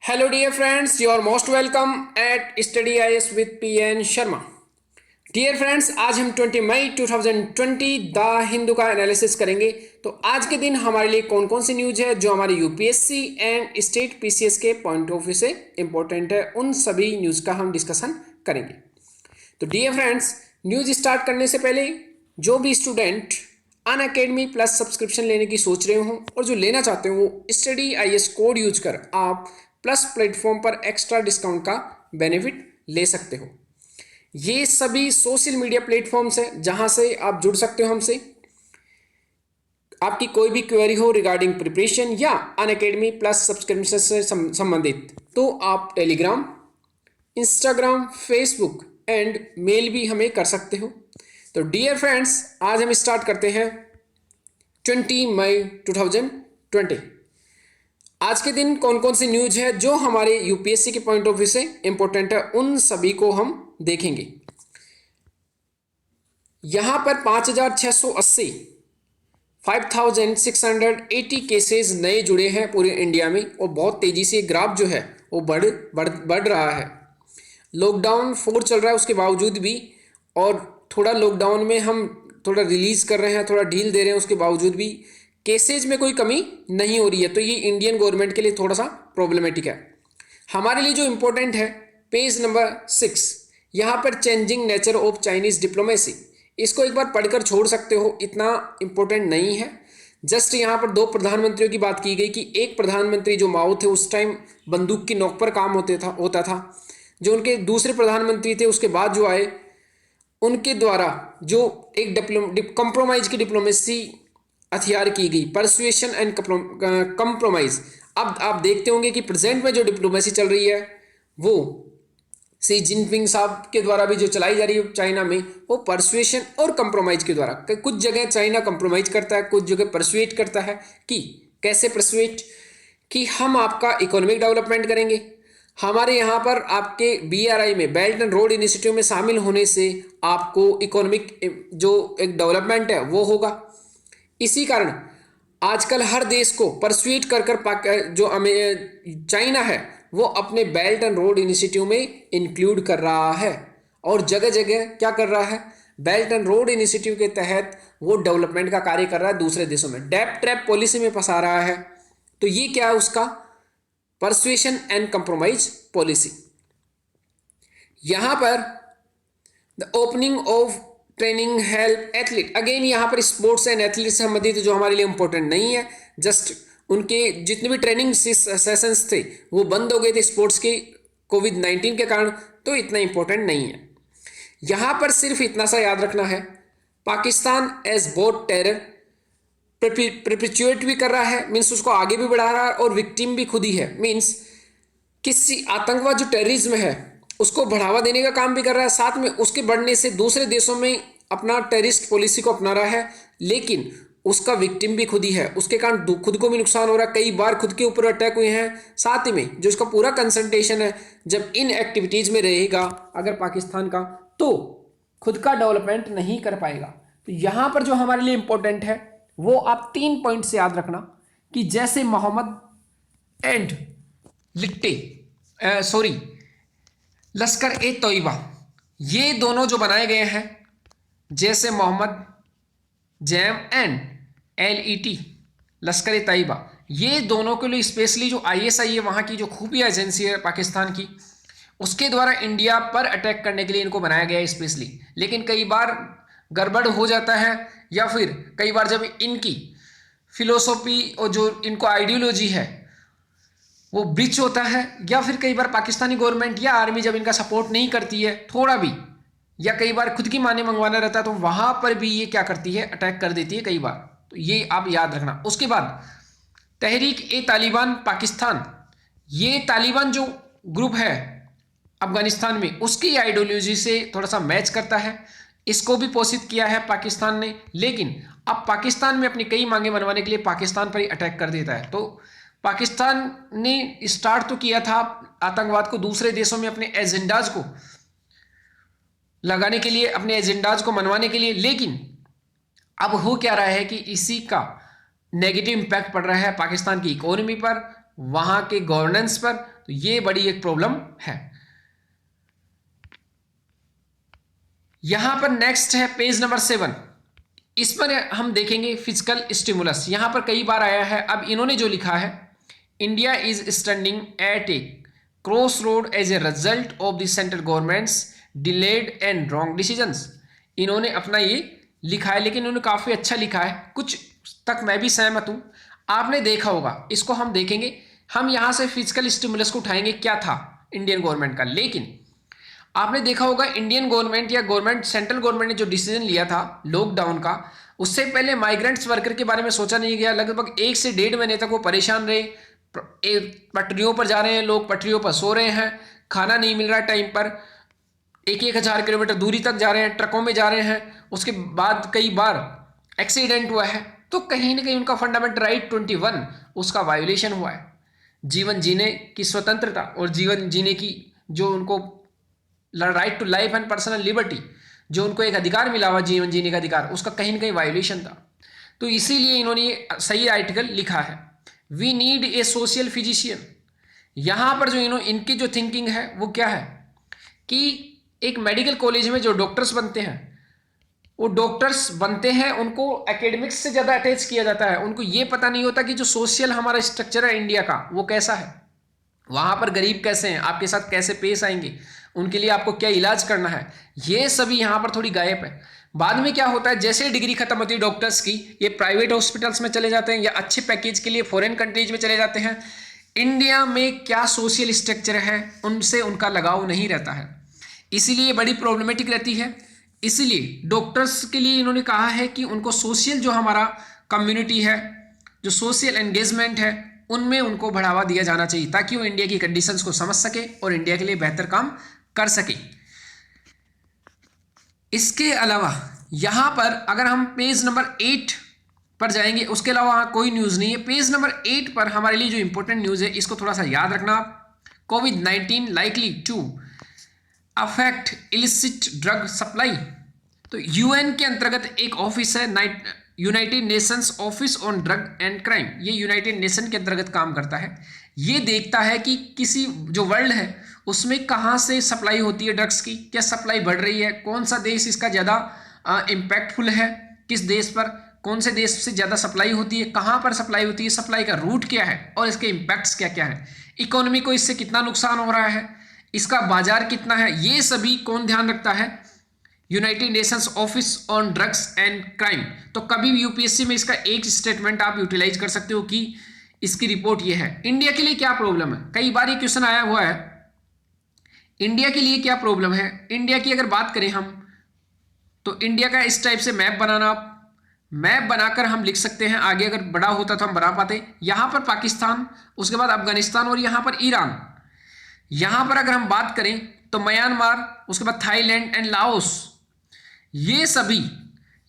Hello dear friends, you are most welcome at Study IS with PN Sharma. Dear friends, आज हम 20 मई 2020 the Hindu का analysis करेंगे। तो आज के दिन हमारे लिए कौन कौन सी न्यूज है जो हमारे यूपीएससी एंड स्टेट पीसीएस के पॉइंट ऑफ व्यू से इंपॉर्टेंट है, उन सभी न्यूज का हम डिस्कशन करेंगे। तो डियर फ्रेंड्स, न्यूज स्टार्ट करने से पहले जो भी स्टूडेंट अनअकैडमी प्लस सब्सक्रिप्शन लेने की सोच रहे हो और जो लेना चाहते हो वो स्टडी IS कोड यूज कर आप प्लस प्लेटफॉर्म पर एक्स्ट्रा डिस्काउंट का बेनिफिट ले सकते हो। ये सभी सोशल मीडिया प्लेटफॉर्म्स है जहां से आप जुड़ सकते हो हमसे। आपकी कोई भी क्वेरी हो रिगार्डिंग प्रिपरेशन या अनअकैडमी प्लस सब्सक्रिप्शन से संबंधित तो आप Telegram, Instagram, Facebook and mail भी हमें कर सकते हो। तो डियर फ्रेंड्स, आज हम स्टार्ट करते हैं 20 मई 2020। आज के दिन कौन कौन सी न्यूज है जो हमारे यूपीएससी के पॉइंट ऑफ व्यू से इंपॉर्टेंट है, उन सभी को हम देखेंगे। यहां पर 5680 5680 केसेस नए जुड़े हैं पूरे इंडिया में और बहुत तेजी से ग्राफ जो है वो बढ़ रहा है। लॉकडाउन 4 चल रहा है उसके बावजूद भी, और थोड़ा लॉकडाउन में हम थोड़ा रिलीज कर रहे हैं, थोड़ा ढील दे रहे हैं, उसके बावजूद भी केसेज में कोई कमी नहीं हो रही है। तो ये इंडियन गवर्नमेंट के लिए थोड़ा सा प्रॉब्लमेटिक है। हमारे लिए जो इंपॉर्टेंट है पेज नंबर 6, यहाँ पर changing nature of Chinese diplomacy, इसको एक बार पढ़कर छोड़ सकते हो, इतना इंपॉर्टेंट नहीं है। जस्ट यहाँ पर दो प्रधानमंत्रियों की बात की गई कि एक प्रधानमंत्री जो माओ थे उस टाइम बंदूक की नोक पर काम होता था। जो उनके दूसरे प्रधानमंत्री थे उसके बाद जो आए, उनके द्वारा जो एक कंप्रोमाइज की डिप्लोमेसी हथियार की गई, परसुएशन एंड कंप्रोमाइज। अब आप देखते होंगे कि प्रेजेंट में जो डिप्लोमेसी चल रही है वो सी जिनपिंग साहब के द्वारा भी जो चलाई जा रही है चाइना में, वो परसुएशन और कंप्रोमाइज के द्वारा। कुछ जगह चाइना कंप्रोमाइज करता है, कुछ जगह परसुएट करता है। कि कैसे परसुएट? कि हम आपका इकोनॉमिक डेवलपमेंट करेंगे, हमारे यहाँ पर आपके BRI में बेल्ट एंड रोड इनिशिएटिव में शामिल होने से आपको इकोनॉमिक जो एक डेवलपमेंट है वो होगा। इसी कारण आजकल हर देश को परसुएट कर जो चाइना है वो अपने बेल्ट एंड रोड इनिशिएटिव में इंक्लूड कर रहा है, और जगह जगह क्या कर रहा है, बेल्ट एंड रोड इनिशिएटिव के तहत वो डेवलपमेंट का कार्य कर रहा है दूसरे देशों में, डेप ट्रैप पॉलिसी में फंसा रहा है। तो ये क्या है उसका परसुएशन एंड कंप्रोमाइज पॉलिसी। यहां पर the opening of training help athlete, again यहाँ पर स्पोर्ट्स एंड एथलीट से संबंधित जो हमारे लिए इंपॉर्टेंट नहीं है। जस्ट उनके जितने भी ट्रेनिंग सेशंस थे वो बंद हो गए थे स्पोर्ट्स के कोविड-19 के कारण, तो इतना इंपॉर्टेंट नहीं है। यहाँ पर सिर्फ इतना सा याद रखना है, Pakistan as both terror perpetuate भी कर रहा है, मीन्स उसको आगे भी बढ़ा रहा है, और विक्टिम भी खुद ही है। मीन्स किसी आतंकवाद जो टेररिज्म है उसको बढ़ावा देने का काम भी कर रहा है, साथ में उसके बढ़ने से दूसरे देशों में अपना टेररिस्ट पॉलिसी को अपना रहा है, लेकिन उसका विक्टिम भी खुद ही है। उसके कारण खुद को भी नुकसान हो रहा है, कई बार खुद के ऊपर अटैक हुए हैं। साथ ही में जो इसका पूरा कंसंट्रेशन है जब इन एक्टिविटीज में रहेगा अगर पाकिस्तान का, तो खुद का डेवलपमेंट नहीं कर पाएगा। तो यहाँ पर जो हमारे लिए इंपॉर्टेंट है वो आप 3 पॉइंट से याद रखना, कि जैसे मोहम्मद एंड लश्कर ए तोयबा, ये दोनों जो बनाए गए हैं, जैसे मोहम्मद जैम एंड LET लश्कर ए तैयबा, ये दोनों के लिए स्पेशली जो ISI है वहाँ की जो खुफिया एजेंसी है पाकिस्तान की, उसके द्वारा इंडिया पर अटैक करने के लिए इनको बनाया गया है स्पेशली। लेकिन कई बार गड़बड़ हो जाता है, या फिर कई बार जब इनकी फिलोसॉफी और जो इनको आइडियोलॉजी है वो ब्रिच होता है, या फिर कई बार पाकिस्तानी गवर्नमेंट या आर्मी जब इनका सपोर्ट नहीं करती है थोड़ा भी, या कई बार खुद की माने मंगवाना रहता है, तो वहां पर भी ये क्या करती है, अटैक कर देती है कई बार। तो ये आप याद रखना। उसके बाद तहरीक-ए-तालिबान पाकिस्तान, ये तालिबान जो ग्रुप है अफगानिस्तान में उसकी आइडियोलॉजी से थोड़ा सा मैच करता है, इसको भी पोषित किया है पाकिस्तान ने। लेकिन अब पाकिस्तान में अपनी कई मांगे मनवाने के लिए पाकिस्तान पर ही अटैक कर देता है। तो पाकिस्तान ने स्टार्ट तो किया था आतंकवाद को दूसरे देशों में अपने एजेंडाज को लगाने के लिए, अपने एजेंडाज को मनवाने के लिए, लेकिन अब हो क्या रहा है कि इसी का नेगेटिव इंपैक्ट पड़ रहा है पाकिस्तान की इकोनॉमी पर, वहां के गवर्नेंस पर, तो ये बड़ी एक प्रॉब्लम है। यहां पर नेक्स्ट है पेज नंबर 7। इस पर हम देखेंगे फिजिकल स्टिमुलस। यहां पर कई बार आया है। अब इन्होंने जो लिखा है, India is standing at a cross road as a result of the central government's delayed and wrong decisions. इन्होंने अपना ये लिखा है, लेकिन इन्होंने काफ़ी अच्छा लिखा है, कुछ तक मैं भी सहमत हूँ। आपने देखा होगा, इसको हम देखेंगे। हम यहाँ से फिजिकल स्टिमुलस को उठाएंगे क्या था इंडियन गवर्नमेंट का, लेकिन आपने देखा होगा इंडियन गवर्नमेंट या गवर्नमेंट सेंट्रल गवर्नमेंट ने जो डिसीजन लिया था लॉकडाउन का, उससे पहले माइग्रेंट्स वर्कर के बारे में सोचा नहीं गया। लगभग 1 से 1.5 महीने तक वो परेशान रहे। पटरियों पर जा रहे हैं लोग, पटरियों पर सो रहे हैं, खाना नहीं मिल रहा टाइम पर, 1,000 किलोमीटर दूरी तक जा रहे हैं, ट्रकों में जा रहे हैं। उसके बाद कई बार एक्सीडेंट हुआ है। तो कहीं ना कहीं उनका फंडामेंटल राइट 21 उसका वायोलेशन हुआ है। जीवन जीने की स्वतंत्रता और जीवन जीने की जो उनको right to life and personal liberty, जो उनको एक अधिकार मिला हुआ जीवन जीने का अधिकार, उसका कहीं ना कहीं वायोलेशन था। तो इसीलिए इन्होंने सही आर्टिकल लिखा है, we need a social physician. यहाँ पर जो इनकी जो थिंकिंग है वो क्या है कि एक मेडिकल कॉलेज में जो डॉक्टर्स बनते हैं, वो डॉक्टर्स बनते हैं, उनको एकेडमिक्स से ज़्यादा अटैच किया जाता है। उनको ये पता नहीं होता कि जो सोशल हमारा स्ट्रक्चर है इंडिया का वो कैसा है, वहाँ पर गरीब कैसे हैं, आपके साथ कैसे पेश आएंगे, उनके लिए आपको क्या इलाज करना है, ये सभी यहाँ पर थोड़ी गायब है। बाद में क्या होता है, जैसे डिग्री खत्म होती है डॉक्टर्स की, ये प्राइवेट हॉस्पिटल्स में चले जाते हैं या अच्छे पैकेज के लिए फॉरेन कंट्रीज में चले जाते हैं। इंडिया में क्या सोशल स्ट्रक्चर है उनसे उनका लगाव नहीं रहता है, इसीलिए बड़ी प्रॉब्लमेटिक रहती है। इसीलिए डॉक्टर्स के लिए इन्होंने कहा है कि उनको सोशल जो हमारा कम्युनिटी है, जो सोशल एंगेजमेंट है, उनमें उनको बढ़ावा दिया जाना चाहिए ताकि वो इंडिया की कंडीशंस को समझ सके और इंडिया के लिए बेहतर काम कर सके। इसके अलावा यहाँ पर अगर हम पेज नंबर 8 पर जाएंगे, उसके अलावा कोई न्यूज़ नहीं है। पेज नंबर 8 पर हमारे लिए जो इंपॉर्टेंट न्यूज़ है, इसको थोड़ा सा याद रखना। कोविड-19 likely to affect illicit drug supply. तो यूएन के अंतर्गत एक ऑफिस है, United Nations Office on Drug and Crime. ये यूनाइटेड नेशन के अंतर्गत काम करता है। ये देखता है कि किसी जो वर्ल्ड है उसमें कहाँ से सप्लाई होती है ड्रग्स की, क्या सप्लाई बढ़ रही है, कौन सा देश इसका ज़्यादा इम्पैक्टफुल है, किस देश पर, कौन से देश से ज़्यादा सप्लाई होती है, कहाँ पर सप्लाई होती है, सप्लाई का रूट क्या है और इसके इम्पैक्ट्स क्या क्या है, इकोनॉमी को इससे कितना नुकसान हो रहा है, इसका बाजार कितना है, ये सभी कौन ध्यान रखता है, United Nations Office on drugs and crime. तो कभी भी यूपीएससी में इसका एक स्टेटमेंट आप यूटिलाइज कर सकते हो कि इसकी रिपोर्ट ये है। इंडिया के लिए क्या प्रॉब्लम है, कई बार ये क्वेश्चन आया हुआ है, इंडिया के लिए क्या प्रॉब्लम है। इंडिया की अगर बात करें हम, तो इंडिया का इस टाइप से मैप बनाकर हम लिख सकते हैं। आगे अगर बड़ा होता तो हम बना पाते। यहाँ पर पाकिस्तान, उसके बाद अफगानिस्तान और यहाँ पर ईरान। यहाँ पर अगर हम बात करें तो म्यांमार, उसके बाद थाईलैंड एंड लाओस, ये सभी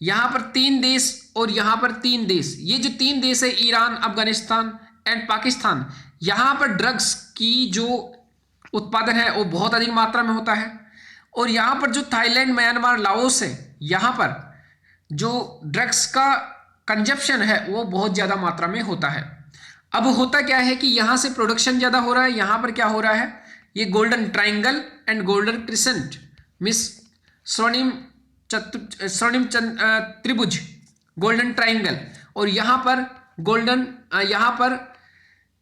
यहाँ पर 3 देश और यहाँ पर 3 देश। ये जो 3 देश है, ईरान, अफगानिस्तान एंड पाकिस्तान, यहाँ पर ड्रग्स की जो उत्पादन है वो बहुत अधिक मात्रा में होता है। और यहाँ पर जो थाईलैंड, म्यांमार, लाओस है, यहाँ पर जो ड्रग्स का कंजप्शन है वो बहुत ज़्यादा मात्रा में होता है। अब होता क्या है कि यहाँ से प्रोडक्शन ज़्यादा हो रहा है, यहाँ पर क्या हो रहा है, ये golden triangle and golden crescent miss स्वर्णिम त्रिभुज, गोल्डन ट्राइंगल, और यहाँ पर गोल्डन, यहाँ पर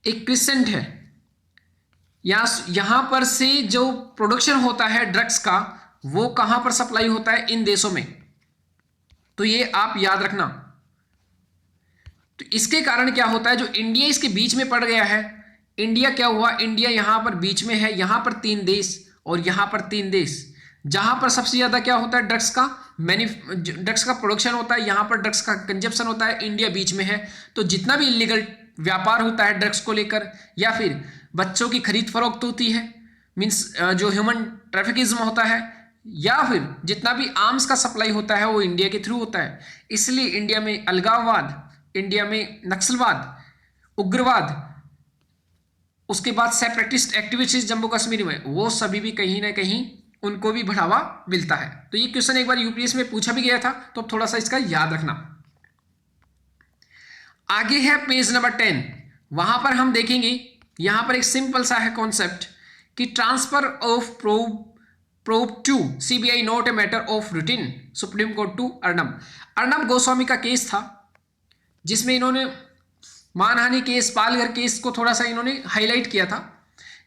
एक क्रिसेंट है। यहाँ पर से जो प्रोडक्शन होता है ड्रग्स का वो कहाँ पर सप्लाई होता है, इन देशों में। तो ये आप याद रखना। तो इसके कारण क्या होता है, जो इंडिया इसके बीच में पड़ गया है, इंडिया क्या हुआ, इंडिया यहाँ पर बीच में है, यहाँ पर 3 देश और यहाँ पर 3 देश, जहाँ पर सबसे ज़्यादा क्या होता है, ड्रग्स का प्रोडक्शन होता है, यहाँ पर ड्रग्स का कंजप्शन होता है, इंडिया बीच में है। तो जितना भी इलीगल व्यापार होता है ड्रग्स को लेकर, या फिर बच्चों की खरीद फरोख्त होती है, मीन्स जो ह्यूमन ट्रैफिकिज्म होता है, या फिर जितना भी आर्म्स का सप्लाई होता है वो इंडिया के थ्रू होता है। इसलिए इंडिया में अलगाववाद, इंडिया में नक्सलवाद, उग्रवाद, उसके बाद सेपरेटिस्ट एक्टिविटीज जम्मू कश्मीर में, वो सभी भी कहीं ना कहीं उनको भी बढ़ावा मिलता है। तो ये क्वेश्चन एक बार यूपीएससी में पूछा भी गया था, तो अब थोड़ा सा इसका याद रखना। आगे है पेज नंबर 10, वहां पर हम देखेंगे यहां पर एक सिंपल सा है कॉन्सेप्ट कि transfer of probe to CBI not a matter of routine, supreme court to Arnab Goswami का केस था जिसमें इन्होंने मानहानि केस, पालघर केस को थोड़ा सा इन्होंने हाईलाइट किया था।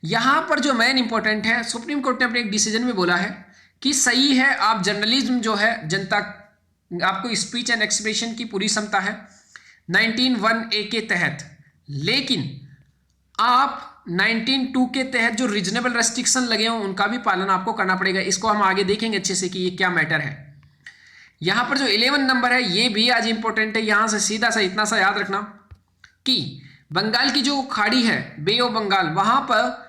यहां पर जो मेन इंपॉर्टेंट है, सुप्रीम कोर्ट ने अपने एक डिसीजन में बोला है कि सही है, आप जर्नलिज्म जो है, जनता, आपको स्पीच एंड एक्सप्रेशन की पूरी क्षमता है 19(1)(a) के तहत, लेकिन आप 19(2) के तहत जो रीजनेबल रेस्ट्रिक्शन लगे हों उनका भी पालन आपको करना पड़ेगा। इसको हम आगे देखेंगे अच्छे से कि ये क्या मैटर है। यहां पर जो 11 नंबर है ये भी आज इंपॉर्टेंट है। यहां से सीधा सा इतना सा याद रखना कि बंगाल की जो खाड़ी है, बे ऑफ बंगाल, वहां पर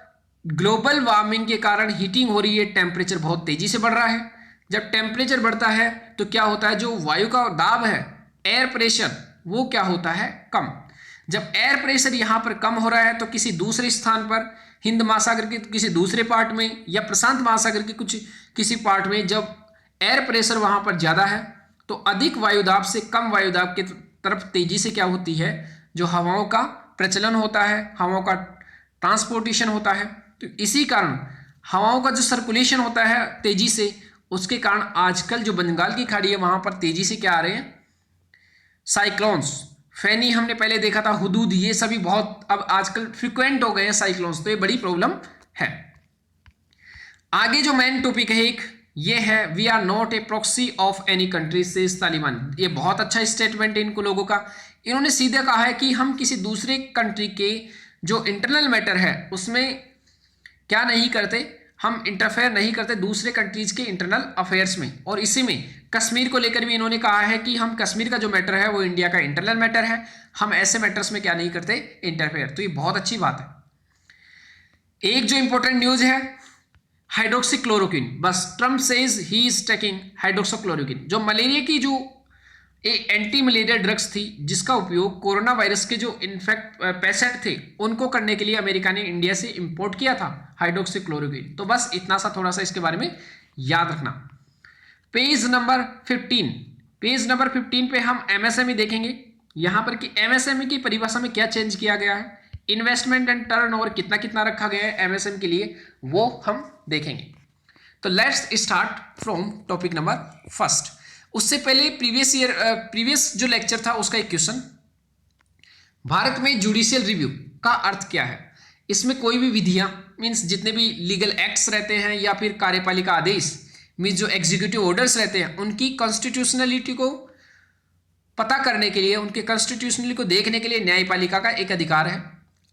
ग्लोबल वार्मिंग के कारण हीटिंग हो रही है, टेम्परेचर बहुत तेजी से बढ़ रहा है। जब टेम्परेचर बढ़ता है तो क्या होता है, जो वायु का दाब है, एयर प्रेशर, वो क्या होता है, कम। जब एयर प्रेशर यहां पर कम हो रहा है तो किसी दूसरे स्थान पर, हिंद महासागर के किसी दूसरे पार्ट में या प्रशांत महासागर के किसी पार्ट में, जब एयर प्रेशर वहां पर ज्यादा है तो अधिक वायुदाब से कम वायुदाब की तरफ तेजी से क्या होती है, जो हवाओं का प्रचलन होता है, हवाओं का ट्रांसपोर्टेशन होता है। तो इसी कारण हवाओं का जो सर्कुलेशन होता है तेजी से, उसके कारण आजकल जो बंगाल की खाड़ी है वहां पर तेजी से क्या आ रहे हैं, साइक्लोन्स। फैनी हमने पहले देखा था, हुदूद, ये सभी बहुत अब आजकल फ्रिक्वेंट हो गए हैं साइक्लोन्स, तो ये बड़ी प्रॉब्लम है। आगे जो मेन टॉपिक है एक, ये है we are not a proxy of any country से तालिबान। ये बहुत अच्छा स्टेटमेंट है इनको लोगों का। इन्होंने सीधे कहा है कि हम किसी दूसरे कंट्री के जो इंटरनल मैटर है उसमें क्या नहीं करते, हम इंटरफेयर नहीं करते दूसरे कंट्रीज के इंटरनल अफेयर्स में। और इसी में कश्मीर को लेकर भी इन्होंने कहा है कि हम कश्मीर का जो मैटर है वो इंडिया का इंटरनल मैटर है, हम ऐसे मैटर्स में क्या नहीं करते, इंटरफेयर। तो ये बहुत अच्छी बात है। एक जो इंपॉर्टेंट न्यूज है, हाइड्रोक्सीक्लोरोक्विन, बस Trump says he is taking hydroxychloroquine, जो मलेरिया की जो एंटी मलेरिया ड्रग्स थी जिसका उपयोग कोरोना वायरस के जो इन्फेक्ट पेशेंट थे उनको करने के लिए अमेरिका ने इंडिया से इंपोर्ट किया था हाइड्रोक्सीक्लोरोक्विन। तो बस इतना सा थोड़ा सा इसके बारे में याद रखना। पेज नंबर 15, पेज नंबर 15 पे हम एमएसएमई देखेंगे। यहां पर कि एमएसएमई की परिभाषा में क्या चेंज किया गया है, इन्वेस्टमेंट एंड टर्नओवर कितना कितना रखा गया है एमएसएमई के लिए, वो हम देखेंगे। तो let's start from topic number first. उससे पहले प्रीवियस जो लेक्चर था उसका एक क्वेश्चन, भारत में जुडिशियल रिव्यू का अर्थ क्या है। इसमें कोई भी विधियां, मीन्स जितने भी लीगल एक्ट्स रहते हैं या फिर कार्यपालिका आदेश, मीन्स जो एग्जीक्यूटिव ऑर्डर्स रहते हैं, उनकी कॉन्स्टिट्यूशनलिटी को पता करने के लिए, उनके कॉन्स्टिट्यूशनलिटी को देखने के लिए न्यायपालिका का एक अधिकार है।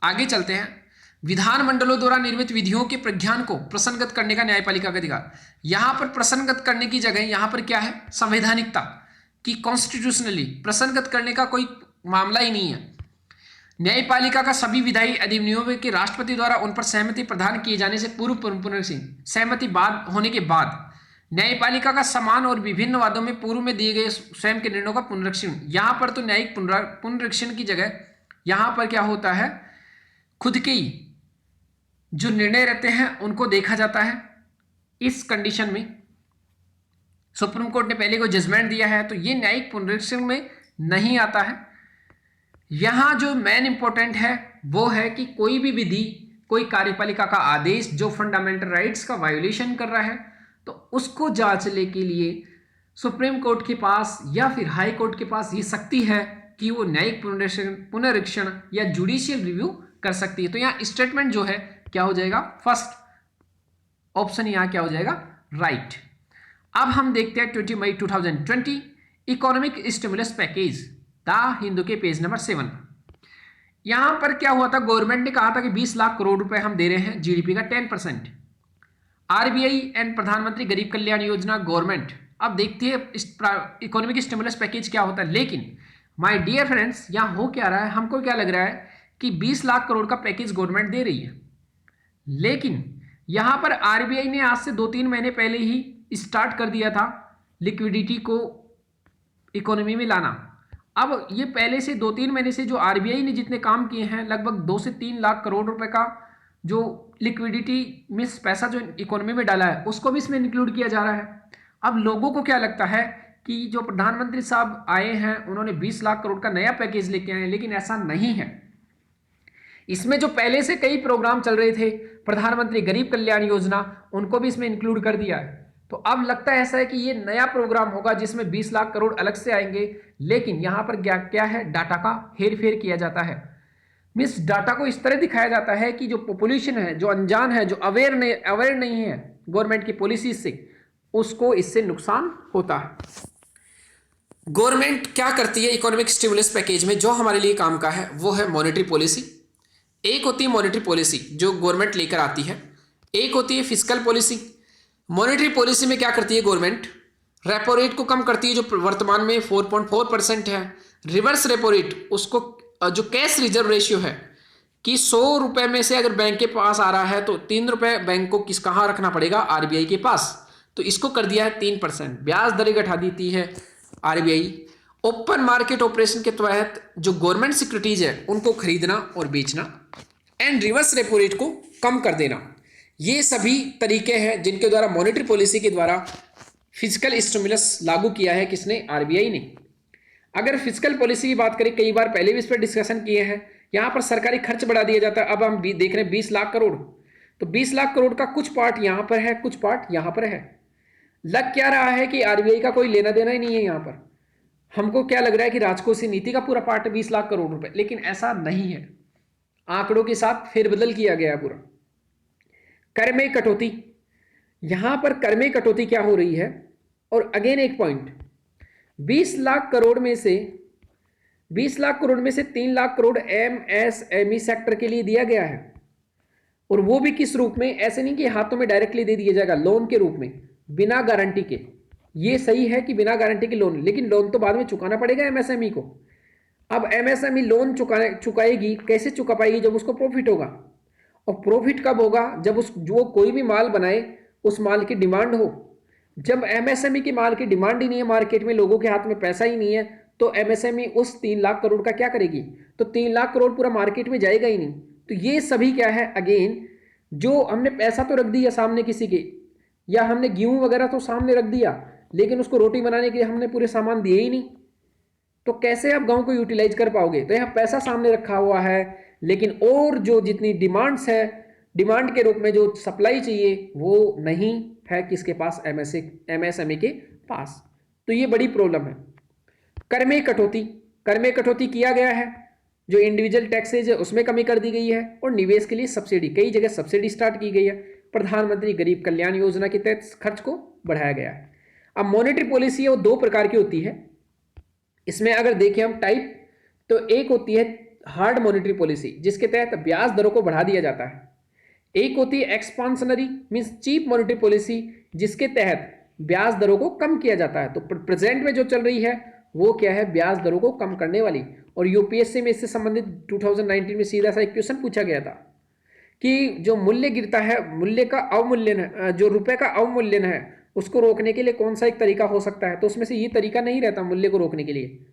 आगे चलते हैं। विधानमंडलों द्वारा निर्मित विधियों के प्रज्ञान को प्रसन्नगत करने का न्यायपालिका का अधिकार। यहां पर प्रसन्नगत करने की जगह यहां पर क्या है, संवैधानिकता की, कॉन्स्टिट्यूशनली प्रसन्नगत करने का कोई मामला ही नहीं है। न्यायपालिका का सभी विधायी अधिनियमों के राष्ट्रपति द्वारा उन पर सहमति प्रदान किए जाने से पूर्व पुनरीक्षण, सहमति बाद होने के बाद न्यायपालिका का समान और विभिन्न वादों में पूर्व में दिए गए स्वयं के निर्णयों का पुनरीक्षण। यहां पर तो न्यायिक पुनरीक्षण की जगह यहां पर क्या होता है, खुद के ही जो निर्णय रहते हैं उनको देखा जाता है। इस कंडीशन में सुप्रीम कोर्ट ने पहले कोई जजमेंट दिया है तो ये न्यायिक पुनरीक्षण में नहीं आता है। यहां जो मेन इंपॉर्टेंट है वो है कि कोई भी विधि, कोई कार्यपालिका का आदेश जो फंडामेंटल राइट्स का वायोलेशन कर रहा है तो उसको जांचने के लिए सुप्रीम कोर्ट के पास या फिर हाई कोर्ट के पास ये शक्ति है कि वो न्यायिक पुनरीक्षण या जुडिशियल रिव्यू कर सकती है। तो यहाँ स्टेटमेंट जो है क्या हो जाएगा, फर्स्ट ऑप्शन यहाँ क्या हो जाएगा, राइट। अब हम देखते हैं 20 मई 2020 economic stimulus package, the Hindu के पेज नंबर 7। यहां पर क्या हुआ था, गवर्नमेंट ने कहा था कि 20 लाख करोड़ रुपए हम दे रहे हैं, जीडीपी का 10%। आरबीआई एंड प्रधानमंत्री गरीब कल्याण योजना गवर्नमेंट। अब देखते हैं इकोनॉमिक स्टिमुलस पैकेज क्या होता है। लेकिन माय डियर फ्रेंड्स, यहां हो क्या रहा है, हमको क्या लग रहा है कि 20 लाख करोड़ का पैकेज गवर्नमेंट दे रही है, लेकिन यहां पर आरबीआई ने आज से 2-3 महीने पहले ही स्टार्ट कर दिया था लिक्विडिटी को इकोनॉमी में लाना। अब ये पहले से 2-3 महीने से जो आरबीआई ने जितने काम किए हैं, लगभग 2 से 3 लाख करोड़ रुपए का जो लिक्विडिटी में पैसा जो इकोनॉमी में डाला है उसको भी इसमें इंक्लूड किया जा रहा है। अब लोगों को क्या लगता है कि जो प्रधानमंत्री साहब आए हैं उन्होंने 20 लाख करोड़ का नया पैकेज लेके आए हैं, लेकिन ऐसा नहीं है। इसमें जो पहले से कई प्रोग्राम चल रहे थे, प्रधानमंत्री गरीब कल्याण योजना, उनको भी इसमें इंक्लूड कर दिया है। तो अब लगता है ऐसा है कि ये नया प्रोग्राम होगा जिसमें 20 लाख करोड़ अलग से आएंगे, लेकिन यहां पर क्या क्या है, डाटा का हेर फेर किया जाता है। मीन्स डाटा को इस तरह दिखाया जाता है कि जो पॉपुलेशन है, जो अनजान है, जो अवेयर नहीं है गवर्नमेंट की पॉलिसीज से, उसको इससे नुकसान होता है। गवर्नमेंट क्या करती है इकोनॉमिक स्टिमुलस पैकेज में, जो हमारे लिए काम का है वो है मॉनेटरी पॉलिसी। एक होती है मॉनेटरी पॉलिसी जो गवर्नमेंट लेकर आती है, एक होती है फिस्कल पॉलिसी। मॉनेटरी पॉलिसी में क्या करती है गवर्नमेंट, रेपो रेट को कम करती है जो वर्तमान में 4.4% है। रिवर्स रेपो रेट, उसको जो कैश रिजर्व रेशियो है कि 100 रुपए में से अगर बैंक के पास आ रहा है तो 3 रुपए बैंक को कहाँ रखना पड़ेगा, आरबीआई के पास, तो इसको कर दिया है 3%। ब्याज दरें घटा देती है आरबीआई। ओपन मार्केट ऑपरेशन के तहत जो गवर्नमेंट सिक्योरिटीज है उनको खरीदना और बेचना, एंड रिवर्स रेपो रेट को कम कर देना, ये सभी तरीके हैं जिनके द्वारा मॉनेटरी पॉलिसी के द्वारा फिजिकल स्टिमुलस लागू किया है किसने, आरबीआई ने। अगर फिजिकल पॉलिसी की बात करें, कई बार पहले भी इस पर डिस्कशन किए हैं, यहां पर सरकारी खर्च बढ़ा दिया जाता है। अब हम देख रहे हैं 20 लाख करोड़, तो 20 लाख करोड़ का कुछ पार्ट यहां पर है, कुछ पार्ट यहां पर है। लग क्या रहा है कि आरबीआई का कोई लेना देना ही नहीं है। यहां पर हमको क्या लग रहा है कि राजकोषीय नीति का पूरा पार्ट है 20 लाख करोड़ रुपए, लेकिन ऐसा नहीं है। आंकड़ों के साथ फेरबदल किया गया पूरा। कर में कटौती, यहां पर कर में कटौती क्या हो रही है, और अगेन एक पॉइंट, 20 लाख करोड़ में से 3 लाख करोड़ एमएसएमई सेक्टर के लिए दिया गया है। और वो भी किस रूप में, ऐसे नहीं कि हाथों में डायरेक्टली दे दिया जाएगा, लोन के रूप में, बिना गारंटी के। ये सही है कि बिना गारंटी के लोन, लेकिन लोन तो बाद में चुकाना पड़ेगा एमएसएमई को। अब एमएसएमई लोन चुकाएगी, कैसे चुका पाएगी, जब उसको प्रॉफिट होगा। और प्रॉफिट कब होगा, जब उस जो कोई भी माल बनाए उस माल की डिमांड हो। जब एमएसएमई के माल की डिमांड ही नहीं है मार्केट में, लोगों के हाथ में पैसा ही नहीं है, तो एमएसएमई उस 3 लाख करोड़ का क्या करेगी, तो 3 लाख करोड़ पूरा मार्केट में जाएगा ही नहीं। तो ये सभी क्या है, अगेन जो हमने पैसा तो रख दिया सामने किसी के, या हमने गेहूं वगैरह तो सामने रख दिया, लेकिन उसको रोटी बनाने के लिए हमने पूरे सामान दिए ही नहीं, तो कैसे आप गांव को यूटिलाइज कर पाओगे। तो यहाँ पैसा सामने रखा हुआ है, लेकिन और जो जितनी डिमांड्स है, डिमांड के रूप में जो सप्लाई चाहिए वो नहीं है किसके पास, एमएसएमई के पास। तो ये बड़ी प्रॉब्लम है। कर में कटौती, कर में कटौती किया गया है, जो इंडिविजुअल टैक्सेज है उसमें कमी कर दी गई है, और निवेश के लिए सब्सिडी, कई जगह सब्सिडी स्टार्ट की गई है। प्रधानमंत्री गरीब कल्याण योजना के तहत खर्च को बढ़ाया गया है। अब मॉनेटरी पॉलिसी है वो 2 प्रकार की होती है। इसमें अगर देखें हम टाइप, तो एक होती है हार्ड मॉनेटरी पॉलिसी जिसके तहत ब्याज दरों को बढ़ा दिया जाता है। एक होती है expansionary means cheap monetary policy जिसके तहत ब्याज दरों को कम किया जाता है। तो प्रेजेंट में जो चल रही है वो क्या है, ब्याज दरों को कम करने वाली। और यूपीएससी में इससे संबंधित 2019 में सीधा सा एक क्वेश्चन पूछा गया था कि जो मूल्य गिरता है, मूल्य का अवमूल्यन, जो रुपए का अवमूल्यन है, उसको रोकने के लिए कौन सा एक तरीका हो सकता है। तो उसमें से ये तरीका नहीं रहता मूल्य को रोकने के लिए।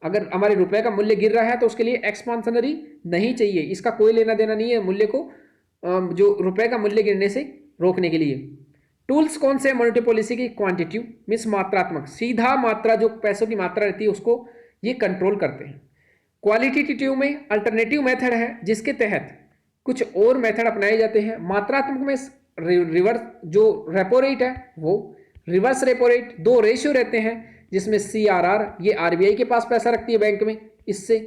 अगर हमारे रुपए का मूल्य गिर रहा है तो उसके लिए एक्सपांशनरी नहीं चाहिए, इसका कोई लेना देना नहीं है मूल्य को जो रुपए का मूल्य गिरने से रोकने के लिए। टूल्स कौन से मॉनेटरी पॉलिसी की, क्वांटिटिव मीन्स मात्रात्मक, सीधा मात्रा जो पैसों की मात्रा रहती है उसको ये कंट्रोल करते हैं। क्वालिटेटिव में अल्टरनेटिव मेथड है जिसके तहत कुछ और मेथड अपनाए जाते हैं। मात्रात्मक में रिवर्स जो रेपो रेट है वो रिवर्स रेपो रेट, 2 रेशियो रहते हैं जिसमें सीआरआर, ये आरबीआई के पास पैसा रखती है बैंक में इससे,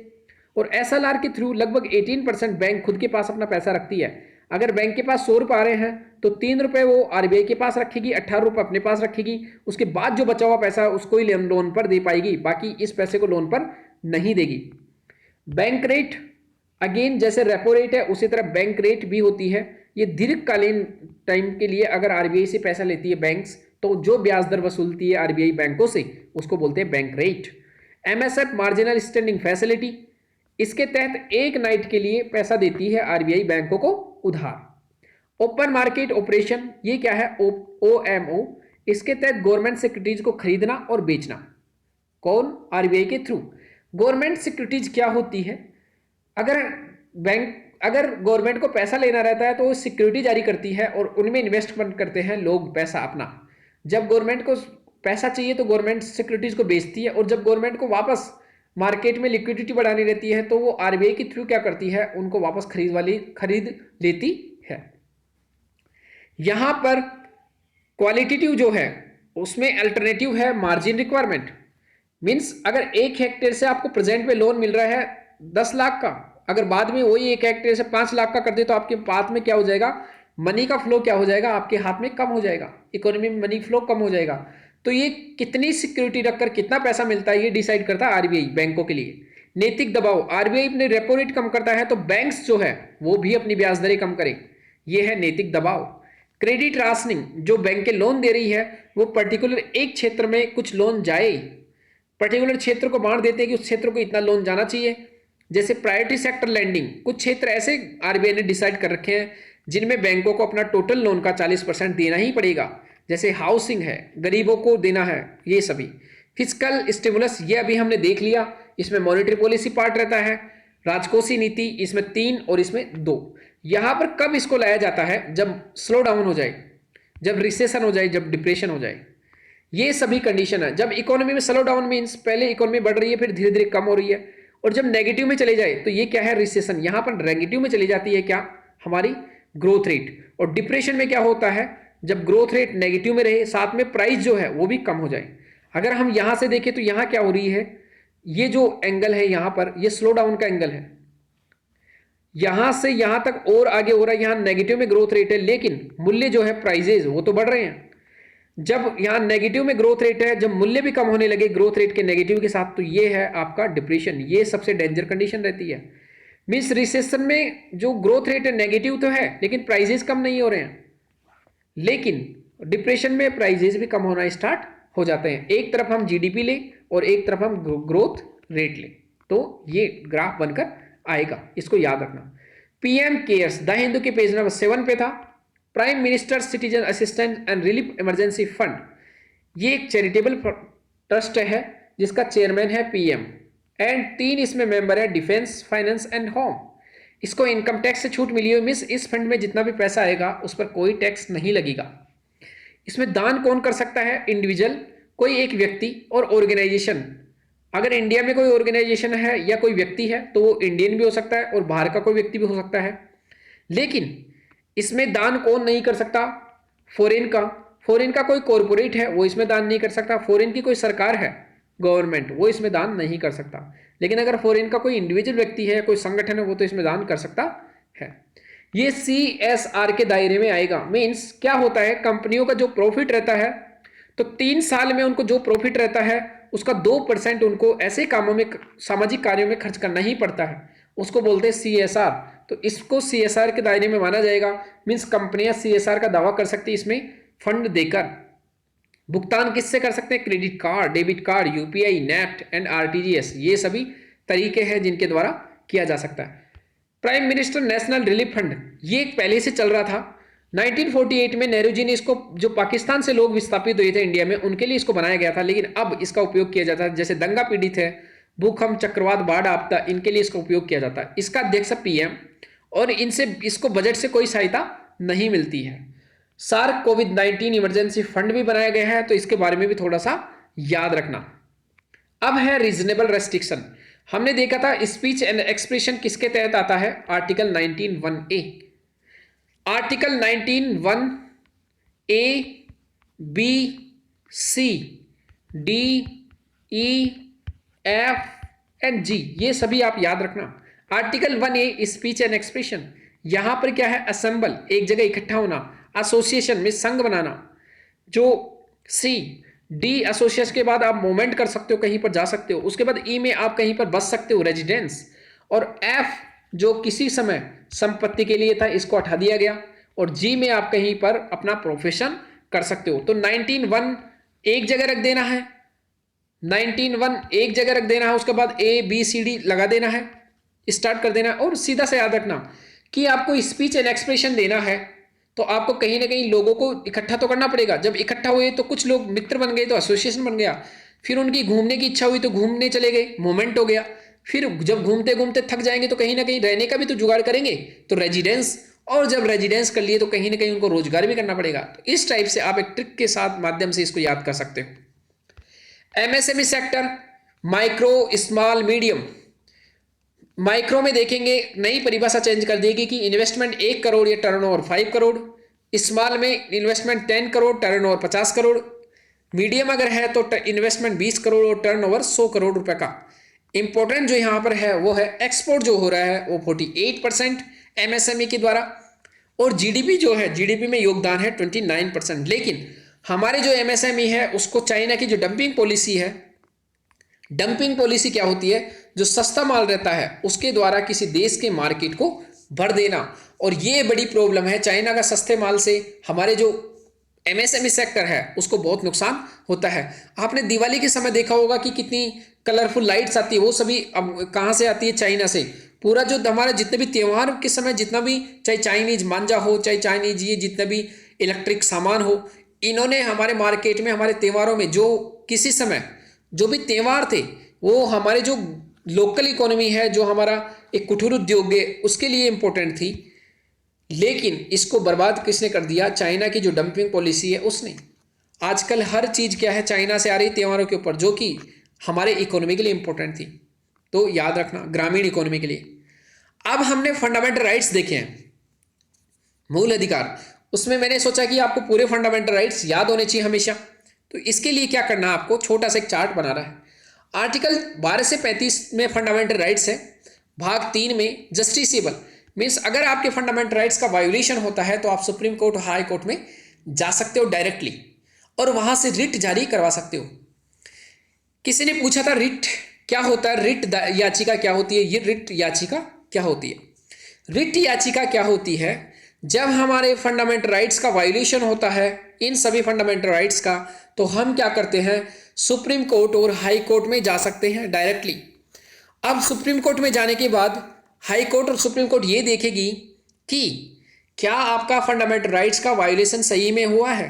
और एसएलआर के थ्रू लगभग 18% बैंक खुद के पास अपना पैसा रखती है। अगर बैंक के पास 100 रुपये आ रहे हैं तो 3 रुपये वो आरबीआई के पास रखेगी, 18 रुपये अपने पास रखेगी, उसके बाद जो बचा हुआ पैसा उसको ही लोन पर दे पाएगी, बाकी इस पैसे को लोन पर नहीं देगी। बैंक रेट अगेन जैसे रेपो रेट है उसी तरह बैंक रेट भी होती है। ये दीर्घकालीन टाइम के लिए अगर आरबीआई से पैसा लेती है बैंक्स, तो जो ब्याज दर वसूलती है आरबीआई बैंकों से उसको बोलते हैं bank rate. MSF marginal standing facility, इसके तहत एक नाइट के लिए पैसा देती है आरबीआई बैंकों को उधार। ओपन मार्केट ऑपरेशन, ये क्या है, ओएमओ, इसके तहत गवर्नमेंट सिक्योरिटीज को खरीदना और बेचना। कौन, आरबीआई के थ्रू। गवर्नमेंट सिक्योरिटीज क्या होती है, अगर गवर्नमेंट को पैसा लेना रहता है तो वो सिक्योरिटी जारी करती है और उनमें इन्वेस्टमेंट करते हैं लोग पैसा अपना। जब गवर्नमेंट को पैसा चाहिए तो गवर्नमेंट सिक्योरिटीज को बेचती है, और जब गवर्नमेंट को वापस मार्केट में लिक्विडिटी बढ़ानी रहती है तो वो आरबीआई के थ्रू क्या करती है, उनको वापस खरीद लेती है। यहां पर क्वालिटेटिव जो है उसमें अल्टरनेटिव है मार्जिन रिक्वायरमेंट। मींस अगर 1 हेक्टेयर से आपको प्रेजेंट में लोन मिल रहा है 10 लाख का, अगर बाद में वही 1 हेक्टेयर से 5 लाख का कर दे तो आपके पास में क्या हो जाएगा, मनी का फ्लो क्या हो जाएगा, आपके हाथ में कम हो जाएगा, इकोनॉमी में मनी फ्लो कम हो जाएगा। तो ये कितनी सिक्योरिटी रखकर कितना पैसा मिलता है ये डिसाइड करता है आरबीआई बैंकों के लिए। नैतिक दबाव, आरबीआई अपने रेपो रेट कम करता है तो बैंक्स जो है वो भी अपनी ब्याज दरें कम करें, ये है नैतिक दबाव। क्रेडिट राशनिंग, जो बैंक लोन दे रही है वो पर्टिकुलर एक क्षेत्र में कुछ लोन जाए, पर्टिकुलर क्षेत्र को बांट देते हैं कि उस क्षेत्र को इतना लोन जाना चाहिए। जैसे प्रायोरिटी सेक्टर लैंडिंग, कुछ क्षेत्र ऐसे आरबीआई ने डिसाइड कर रखे हैं जिनमें बैंकों को अपना टोटल लोन का 40% देना ही पड़ेगा, जैसे हाउसिंग है, गरीबों को देना है, ये सभी। फिस्कल स्टिमुलस, ये अभी हमने देख लिया, इसमें मॉनेटरी पॉलिसी पार्ट रहता है, राजकोषीय नीति इसमें 3 और इसमें 2। यहां पर कब इसको लाया जाता है, जब स्लो डाउन हो जाए, जब रिसेशन हो जाए, जब डिप्रेशन हो जाए, ये सभी कंडीशन है। जब इकोनॉमी में स्लो डाउन मींस पहले इकोनॉमी बढ़ रही है फिर धीरे धीरे कम हो रही है, और जब नेगेटिव में चले जाए तो ये क्या है, रिसेशन। यहां पर नेगेटिव में चली जाती है क्या, हमारी ग्रोथ रेट। और डिप्रेशन में क्या होता है, जब ग्रोथ रेट नेगेटिव में रहे साथ में प्राइस जो है वो भी कम हो जाए। अगर हम यहां से देखें तो यहां क्या हो रही है, ये जो एंगल है यहां पर, ये स्लो डाउन का एंगल है, यहां से यहां तक और आगे हो रहा है, यहां नेगेटिव में ग्रोथ रेट है लेकिन मूल्य जो है प्राइजेज वो तो बढ़ रहे हैं। जब यहां नेगेटिव में ग्रोथ रेट है, जब मूल्य भी कम होने लगे ग्रोथ रेट के नेगेटिव के साथ, तो ये है आपका डिप्रेशन, ये सबसे डेंजर कंडीशन रहती है। मींस रिसेशन में जो ग्रोथ रेट है नेगेटिव तो है लेकिन प्राइजेस कम नहीं हो रहे हैं, लेकिन डिप्रेशन में प्राइजेस भी कम होना स्टार्ट हो जाते हैं। एक तरफ हम जीडीपी लें और एक तरफ हम ग्रोथ रेट लें तो ये ग्राफ बनकर आएगा, इसको याद रखना। पीएम केयर्स, द हिंदू के पेज नंबर 7 पे था, prime minister citizen assistance and relief emergency fund. ये एक चैरिटेबल ट्रस्ट है जिसका चेयरमैन है पीएम, एंड 3 इसमें मेंबर है, डिफेंस, फाइनेंस एंड होम। इसको इनकम टैक्स से छूट मिली हुई, मीन्स इस फंड में जितना भी पैसा आएगा उस पर कोई टैक्स नहीं लगेगा। इसमें दान कौन कर सकता है, इंडिविजुअल, कोई एक व्यक्ति और ऑर्गेनाइजेशन। अगर इंडिया में कोई ऑर्गेनाइजेशन है या कोई व्यक्ति है तो वो इंडियन भी हो सकता है और बाहर का कोई व्यक्ति भी हो सकता है। लेकिन इसमें दान कौन नहीं कर सकता, फॉरेन का कोई कॉरपोरेट है वो इसमें दान नहीं कर सकता, फॉरेन की कोई सरकार है गवर्नमेंट वो इसमें दान नहीं कर सकता। लेकिन अगर फॉरेन का कोई इंडिविजुअल व्यक्ति है, कोई संगठन है, वो तो इसमें दान कर सकता है। ये CSR के दायरे में आएगा। मीन्स क्या होता है, कंपनियों का जो प्रॉफिट रहता है तो 3 साल में उनको जो प्रॉफिट रहता है उसका 2% उनको ऐसे कामों में, सामाजिक कार्यों में खर्च करना ही पड़ता है, उसको बोलते हैं CSR। तो इसको CSR के दायरे में माना जाएगा। मीन्स कंपनियां CSR का दावा कर सकती है इसमें फंड देकर। भुगतान किससे कर सकते हैं, credit card, debit card, UPI, NEFT and RTGS, ये सभी तरीके हैं जिनके द्वारा किया जा सकता है। Prime minister national relief fund, ये पहले से चल रहा था। 1948 में नेहरू जी ने इसको, जो पाकिस्तान से लोग विस्थापित हुए थे इंडिया में उनके लिए इसको बनाया गया था, लेकिन अब इसका उपयोग किया जाता है जैसे दंगा पीड़ित है, भूकंप, चक्रवात, बाढ़, आपदा, इनके लिए इसका उपयोग किया जाता है। इसका अध्यक्ष पीएम, और इनसे इसको बजट से कोई सहायता नहीं मिलती है। सार्क कोविड-19 इमरजेंसी फंड भी बनाया गया है तो इसके बारे में भी थोड़ा सा याद रखना। अब है रीजनेबल रेस्ट्रिक्शन। हमने देखा था स्पीच एंड एक्सप्रेशन किसके तहत आता है, article 19(1)(a). Article 19(1)(a), B, C, D, E, F and G, ये सभी आप याद रखना। Article 1(a) speech and expression, यहां पर क्या है, असेंबल, एक जगह इकट्ठा होना, एसोसिएशन में संघ बनाना। जो C, D एसोसिएशन के बाद आप मूवमेंट कर सकते हो, कहीं पर जा सकते हो। उसके बाद E में आप कहीं पर बस सकते हो, रेजिडेंस। और F जो किसी समय संपत्ति के लिए था इसको हटा दिया गया। और G में आप कहीं पर अपना प्रोफेशन कर सकते हो। तो 19(1) एक जगह रख देना है, 19(1) एक जगह रख देना है, उसके बाद A, B, C, D लगा देना है, स्टार्ट कर देना है। और सीधा से याद रखना कि आपको स्पीच एंड एक्सप्रेशन देना है तो आपको कहीं ना कहीं लोगों को इकट्ठा तो करना पड़ेगा। जब इकट्ठा हुए तो कुछ लोग मित्र बन गए तो एसोसिएशन बन गया, फिर उनकी घूमने की इच्छा हुई तो घूमने चले गए, मूवमेंट हो गया। फिर जब घूमते घूमते थक जाएंगे तो कहीं ना कहीं रहने का भी तो जुगाड़ करेंगे, तो रेजिडेंस, और जब रेजिडेंस कर लिए तो कहीं ना कहीं उनको रोजगार भी करना पड़ेगा। तो इस टाइप से आप एक ट्रिक के साथ माध्यम से इसको याद कर सकते हो। MSME sector, micro, small, medium. Micro में देखेंगे नई परिभाषा चेंज कर देगी कि इन्वेस्टमेंट 1 करोड़ या टर्नओवर 5 करोड़। स्मॉल में investment 10 crore, turnover 50 crore. Medium अगर है तो इन्वेस्टमेंट 20 करोड़ और टर्नओवर 100 करोड़ रुपए का। इंपॉर्टेंट जो यहाँ पर है वो है एक्सपोर्ट जो हो रहा है वो 48% एमएसएमई के द्वारा, और जीडीपी जो है, जीडीपी में योगदान है 29%। लेकिन हमारे जो एमएसएमई है उसको चाइना की जो डंपिंग पॉलिसी है, डंपिंग पॉलिसी क्या होती है, जो सस्ता माल रहता है उसके द्वारा किसी देश के मार्केट को भर देना, और ये बड़ी प्रॉब्लम है। चाइना का सस्ते माल से हमारे जो एमएसएमई सेक्टर है उसको बहुत नुकसान होता है। आपने दिवाली के समय देखा होगा कि कितनी कलरफुल लाइट्स आती है, वो सभी अब कहाँ से आती है, चाइना से। पूरा जो हमारे जितने भी त्योहार के समय जितना भी, चाहे चाइनीज मांझा हो, चाहे चाइनीज ये जितने भी इलेक्ट्रिक सामान हो, इन्होंने हमारे मार्केट में, हमारे त्योहारों में, जो किसी समय जो भी त्यौहार थे वो हमारे जो लोकल इकोनॉमी है, जो हमारा एक कुटीर उद्योग है, उसके लिए इंपॉर्टेंट थी। लेकिन इसको बर्बाद किसने कर दिया? चाइना की जो डंपिंग पॉलिसी है उसने। आजकल हर चीज़ क्या है, चाइना से आ रही त्योहारों के ऊपर, जो कि हमारे इकोनॉमी के लिए इंपॉर्टेंट थी। तो याद रखना, ग्रामीण इकोनॉमी के लिए। अब हमने फंडामेंटल राइट्स देखे हैं, मूल अधिकार। उसमें मैंने सोचा कि आपको पूरे फंडामेंटल राइट्स याद होने चाहिए हमेशा। तो इसके लिए क्या करना है, आपको छोटा सा एक चार्ट बनाना है। आर्टिकल 12 से 35 में फंडामेंटल राइट्स है। भाग 3 में जस्टिसेबल मीन्स अगर आपके फंडामेंटल राइट्स का वायोलेशन होता है तो आप सुप्रीम कोर्ट, हाई कोर्ट में जा सकते हो डायरेक्टली, और वहां से रिट जारी करवा सकते हो। किसी ने पूछा था रिट क्या होता है, रिट याचिका क्या होती है? ये रिट याचिका क्या होती है? रिट याचिका क्या होती है? जब हमारे फंडामेंटल राइट्स का वायोलेशन होता है, इन सभी फंडामेंटल राइट्स का, तो हम क्या करते हैं, सुप्रीम कोर्ट और हाई कोर्ट में जा सकते हैं डायरेक्टली। अब सुप्रीम कोर्ट में जाने के बाद हाई कोर्ट और सुप्रीम कोर्ट ये देखेगी कि क्या आपका फंडामेंटल राइट्स का वायोलेशन सही में हुआ है।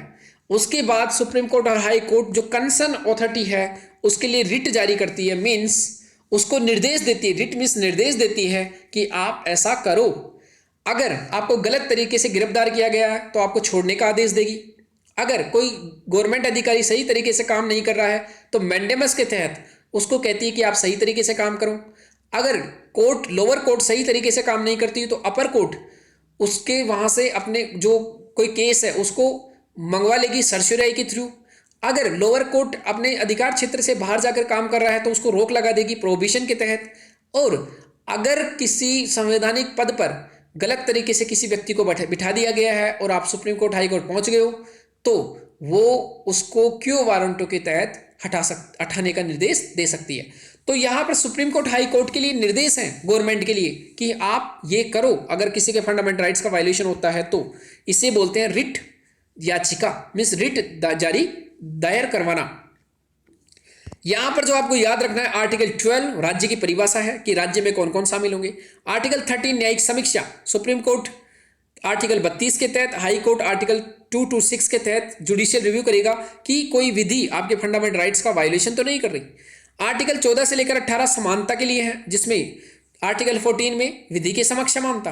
उसके बाद सुप्रीम कोर्ट और हाई कोर्ट जो कंसर्न अथॉरिटी है उसके लिए रिट जारी करती है, मीन्स उसको निर्देश देती है। रिट मीन्स निर्देश देती है कि आप ऐसा करो। अगर आपको गलत तरीके से गिरफ्तार किया गया है तो आपको छोड़ने का आदेश देगी। अगर कोई गवर्नमेंट अधिकारी सही तरीके से काम नहीं कर रहा है तो मैंडेमस के तहत उसको कहती है कि आप सही तरीके से काम करो। अगर कोर्ट, लोअर कोर्ट सही तरीके से काम नहीं करती तो अपर कोर्ट उसके वहां से अपने जो कोई केस है उसको मंगवा लेगी सर्शियोरी के थ्रू। अगर लोअर कोर्ट अपने अधिकार क्षेत्र से बाहर जाकर काम कर रहा है तो उसको रोक लगा देगी प्रोहिबिशन के तहत। और अगर किसी संवैधानिक पद पर गलत तरीके से किसी व्यक्ति को बिठा दिया गया है और आप सुप्रीम कोर्ट, हाई कोर्ट पहुंच गए हो तो वो उसको क्यों वारंटों के तहत हटाने का निर्देश दे सकती है। तो यहां पर सुप्रीम कोर्ट, हाई कोर्ट के लिए निर्देश हैं गवर्नमेंट के लिए कि आप ये करो। अगर किसी के फंडामेंटल राइट्स का वायलेशन होता है तो इसे बोलते हैं रिट याचिका, मीन्स रिट जारी दायर करवाना। यहां पर जो आपको याद रखना है, आर्टिकल 12 राज्य की परिभाषा है कि राज्य में कौन कौन शामिल होंगे। आर्टिकल 13 न्यायिक समीक्षा, सुप्रीम कोर्ट आर्टिकल 32 के तहत, हाई कोर्ट आर्टिकल 226 के तहत जुडिशियल रिव्यू करेगा कि कोई विधि आपके फंडामेंटल राइट्स का वायलेशन तो नहीं कर रही। आर्टिकल 14 से लेकर 18 समानता के लिए है, जिसमें आर्टिकल 14 में विधि के समक्ष समानता,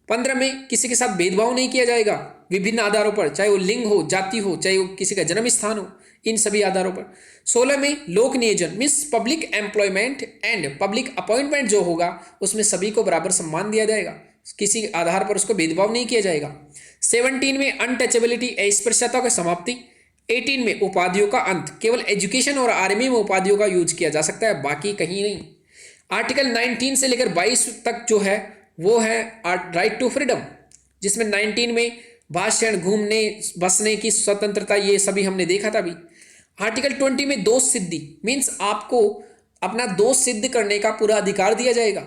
15 में किसी के साथ भेदभाव नहीं किया जाएगा विभिन्न आधारों पर, चाहे वो लिंग हो, जाति हो, चाहे वो किसी का जन्म स्थान हो, इन सभी आधारों पर। 16 में लोक नियोजन means public employment and public appointment जो होगा उसमें सभी को बराबर सम्मान दिया जाएगा, किसी आधार पर उसको भेदभाव नहीं किया जाएगा। 17 में अनटचेबिलिटी, अस्पृश्यता की समाप्ति। 18 में उपाधियों का अंत, केवल एजुकेशन और आर्मी में उपाधियों का यूज किया जा सकता है, बाकी कहीं नहीं। आर्टिकल 19 से लेकर 22 तक जो है वो है राइट टू फ्रीडम, जिसमें 19 में भाषण, घूमने बसने की स्वतंत्रता, ये सभी हमने देखा था अभी। आर्टिकल 20 में दोष सिद्धि मीन्स आपको अपना दोष सिद्ध करने का पूरा अधिकार दिया जाएगा,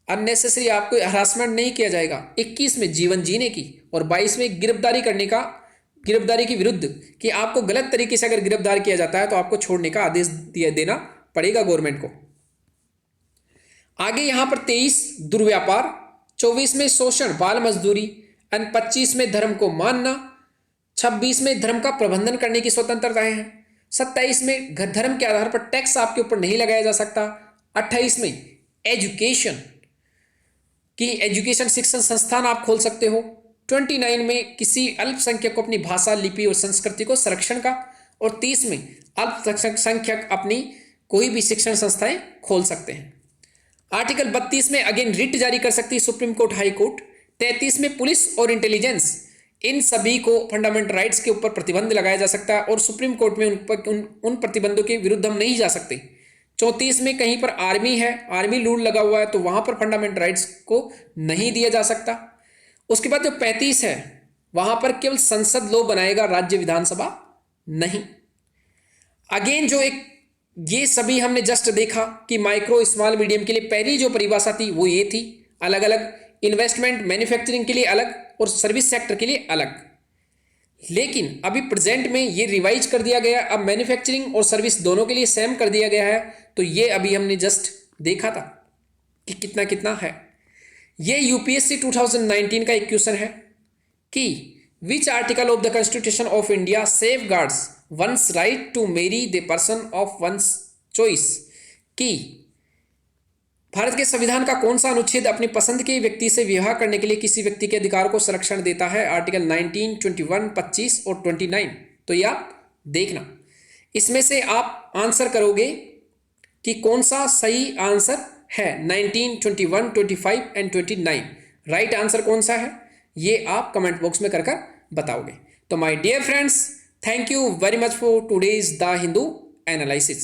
अननेसेसरी आपको हरासमेंट नहीं किया जाएगा। 21 में जीवन जीने की, और 22 में गिरफ्तारी करने का, गिरफ्तारी के विरुद्ध कि आपको गलत तरीके से अगर गिरफ्तार किया जाता है तो आपको छोड़ने का आदेश देना पड़ेगा गवर्नमेंट को। आगे यहां पर 23 दुर्व्यापार, 24 में शोषण, बाल मजदूरी, 25 में धर्म को मानना, 26 में धर्म का प्रबंधन करने की स्वतंत्रताएं हैं, 27 में धर्म के आधार पर टैक्स आपके ऊपर नहीं लगाया जा सकता, 28 में एजुकेशन कि एजुकेशन शिक्षण संस्थान आप खोल सकते हो, 29 में किसी अल्पसंख्यक को अपनी भाषा, लिपि और संस्कृति को संरक्षण का, और 30 में अल्पसंख्यक अपनी कोई भी शिक्षण संस्थाएं खोल सकते हैं। आर्टिकल 32 में अगेन रिट जारी कर सकती है सुप्रीम कोर्ट, हाई कोर्ट। 33 में पुलिस और इंटेलिजेंस, इन सभी को फंडामेंटल राइट्स के ऊपर प्रतिबंध लगाया जा सकता है और सुप्रीम कोर्ट में उन प्रतिबंधों के विरुद्ध हम नहीं जा सकते। 34 में कहीं पर आर्मी है, आर्मी रूल लगा हुआ है, तो वहां पर फंडामेंटल राइट्स को नहीं दिया जा सकता। उसके बाद जो 35 है वहां पर केवल संसद लॉ बनाएगा, राज्य विधानसभा नहीं। अगेन जो एक ये सभी हमने जस्ट देखा कि माइक्रो स्मॉल मीडियम के लिए पहली जो परिभाषा थी वो ये थी, अलग अलग इन्वेस्टमेंट मैन्युफैक्चरिंग के लिए अलग और सर्विस सेक्टर के लिए अलग। लेकिन अभी प्रेजेंट में ये रिवाइज कर दिया गया, अब मैन्युफैक्चरिंग और सर्विस दोनों के लिए सेम कर दिया गया है। तो ये अभी हमने जस्ट देखा था कि कितना कितना है। ये यूपीएससी 2019 का एक क्वेश्चन है कि which article of the constitution of India safeguards one's right to marry the person of one's choice, कि भारत के संविधान का कौन सा अनुच्छेद अपनी पसंद के व्यक्ति से विवाह करने के लिए किसी व्यक्ति के अधिकार को संरक्षण देता है। आर्टिकल 19, 21, 25 और 29। तो ये आप देखना, इसमें से आप आंसर करोगे कि कौन सा सही आंसर है। 19, 21, 25 एंड 29 राइट आंसर कौन सा है, ये आप कमेंट बॉक्स में कर बताओगे। तो my dear friends, thank you very much for today's the Hindu analysis.